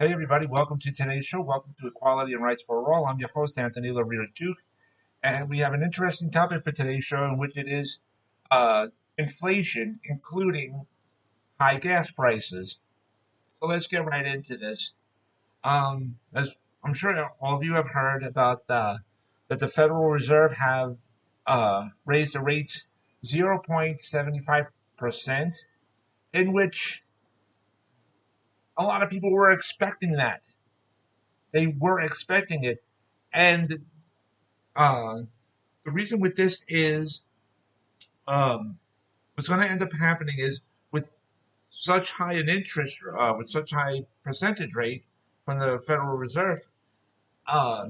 Hey everybody, welcome to today's show. Welcome to Equality and Rights for All. I'm your host, Anthony Lorito-Duke, and we have an interesting topic for today's show in which it is uh, inflation, including high gas prices. So let's get right into this. As I'm sure all of you have heard about that the Federal Reserve have raised the rates 0.75%, in which a lot of people were expecting that. They were expecting it. And Uh, the reason with this is um, what's going to end up happening is with such high an interest, with such high percentage rate from the Federal Reserve, uh,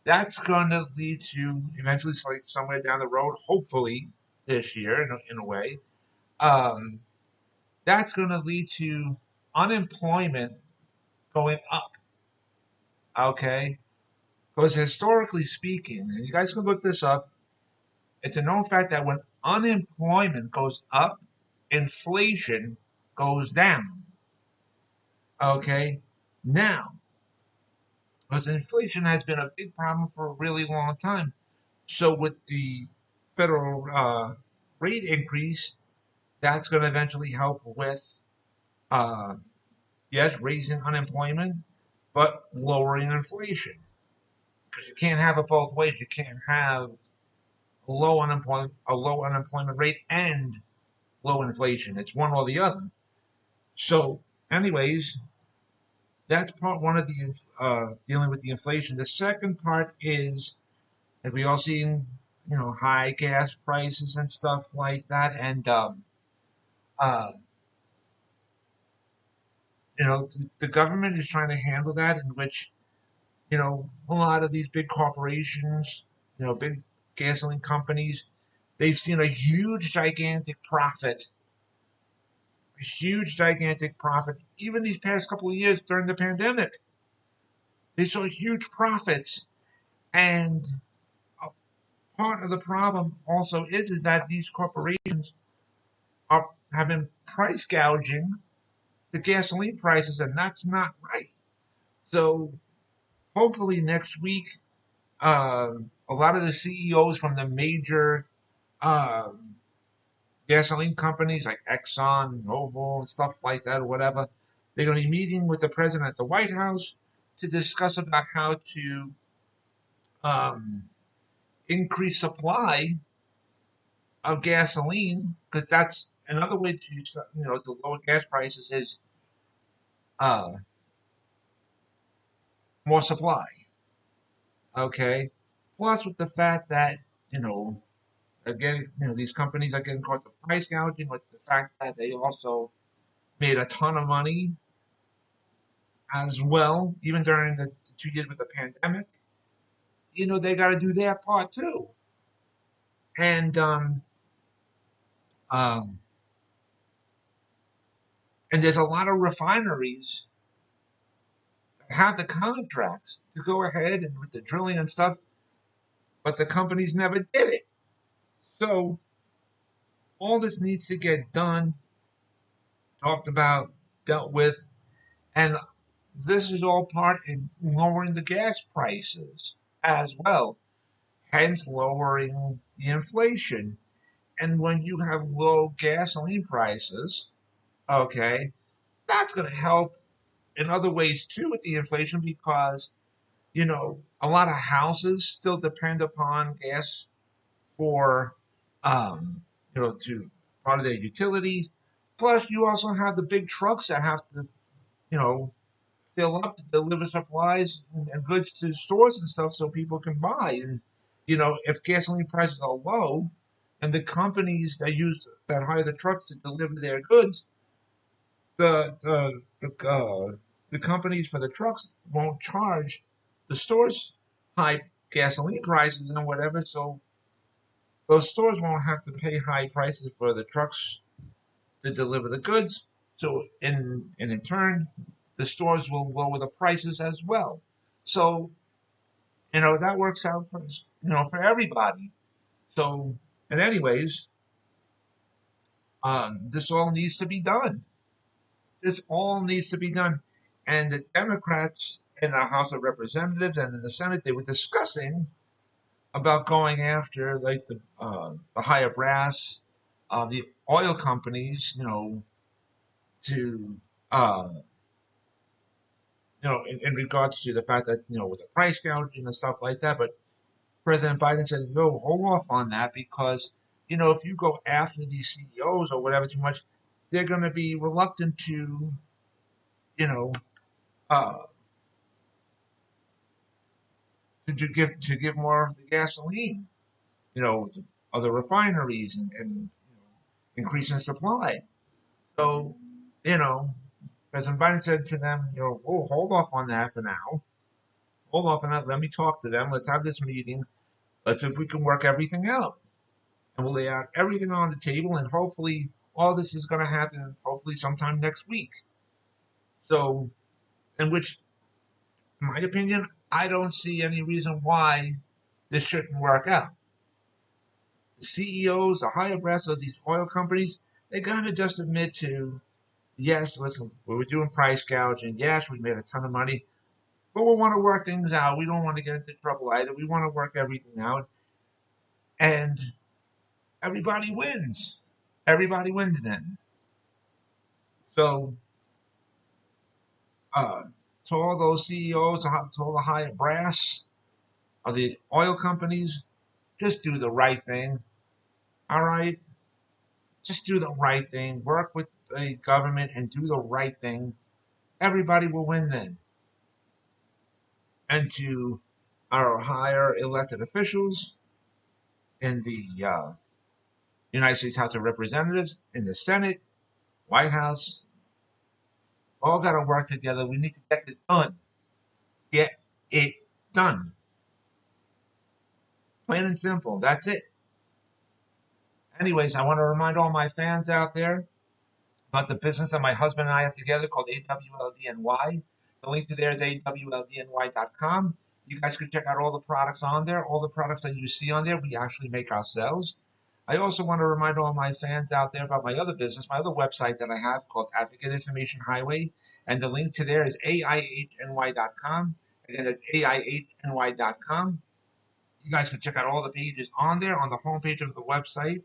that's going to lead to eventually, like somewhere down the road, hopefully this year in a way, um, that's going to lead to unemployment going up. Okay, because historically speaking, and you guys can look this up, it's a known fact that when unemployment goes up, inflation goes down. Okay? Now, because inflation has been a big problem for a really long time. So, with the federal rate increase, that's going to eventually help with, uh, yes, raising unemployment, but lowering inflation. Because you can't have it both ways. You can't have a low unemployment rate and low inflation. It's one or the other. So, anyways, that's part one of the dealing with the inflation. The second part is, like we all seen, high gas prices and stuff like that, and uh, the government is trying to handle that, in which a lot of these big corporations, big gasoline companies, they've seen a huge gigantic profit, even these past couple of years during the pandemic. They saw huge profits, and part of the problem also is that these corporations have been price gouging the gasoline prices, and that's not right. So hopefully next week, a lot of the CEOs from the major um, gasoline companies like Exxon, Mobil, and stuff like that, or whatever, they're going to be meeting with the president at the White House to discuss about how to um, increase supply of gasoline, because that's another way to lower gas prices is uh, more supply. Okay, plus with the fact that again these companies are getting caught the price gouging, with the fact that they also made a ton of money as well, even during the 2 years with the pandemic. They got to do their part too, and um, and there's a lot of refineries have the contracts to go ahead and with the drilling and stuff, but the companies never did it. So all this needs to get done, talked about, dealt with, and this is all part in lowering the gas prices as well, hence lowering the inflation. And when you have low gasoline prices, okay, that's going to help in other ways too with the inflation, because a lot of houses still depend upon gas for to part of their utilities. Plus, you also have the big trucks that have to you know fill up to deliver supplies and goods to stores and stuff so people can buy. And if gasoline prices are low, and the companies that hire the trucks to deliver their goods, the companies for the trucks won't charge the stores high gasoline prices and whatever, so those stores won't have to pay high prices for the trucks to deliver the goods. So in turn, the stores will lower the prices as well. So that works out for everybody. So, and anyways, this all needs to be done. This all needs to be done, And the Democrats in the House of Representatives and in the Senate, they were discussing about going after like the higher brass, the oil companies, to uh, in regards to the fact that with the price gouging and stuff like that. But President Biden said, "No, hold off on that because if you go after these CEOs or whatever too much, they're going to be reluctant to you know uh, to give more of the gasoline, to other refineries and increasing supply." So, you know, President Biden said to them, "Oh, hold off on that for now. Hold off on that. Let me talk to them. Let's have this meeting. Let's see if we can work everything out. And we'll lay out everything on the table. And hopefully, all this is going to happen, hopefully, sometime next week." So, in which, in my opinion, I don't see any reason why this shouldn't work out. The CEOs, the higher brass of these oil companies, they got to just admit to, yes, listen, we were doing price gouging. Yes, we made a ton of money. But we want to work things out. We don't want to get into trouble either. We want to work everything out. And everybody wins. Everybody wins then. So, uh, to all those CEOs, to all the high brass of the oil companies, just do the right thing. All right? Just do the right thing. Work with the government and do the right thing. Everybody will win then. And to our higher elected officials in the United States House of Representatives, in the Senate, White House, all got to work together. We need to get this done. Get it done. Plain and simple. That's it. Anyways, I want to remind all my fans out there about the business that my husband and I have together called AWLDNY. The link to there is awldny.com. You guys can check out all the products on there. All the products that you see on there, we actually make ourselves. I also want to remind all my fans out there about my other business, my other website that I have called Advocate Information Highway. And the link to there is AIHNY.com. Again, that's AIHNY.com. You guys can check out all the pages on there on the homepage of the website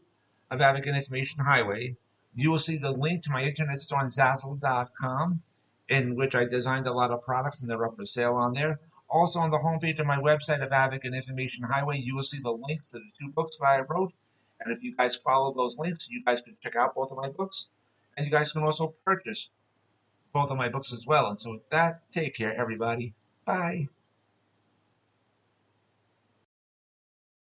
of Advocate Information Highway. You will see the link to my internet store on Zazzle.com, in which I designed a lot of products and they're up for sale on there. Also, on the homepage of my website of Advocate Information Highway, you will see the links to the two books that I wrote. And if you guys follow those links, you guys can check out both of my books. And you guys can also purchase both of my books as well. And so with that, take care, everybody. Bye.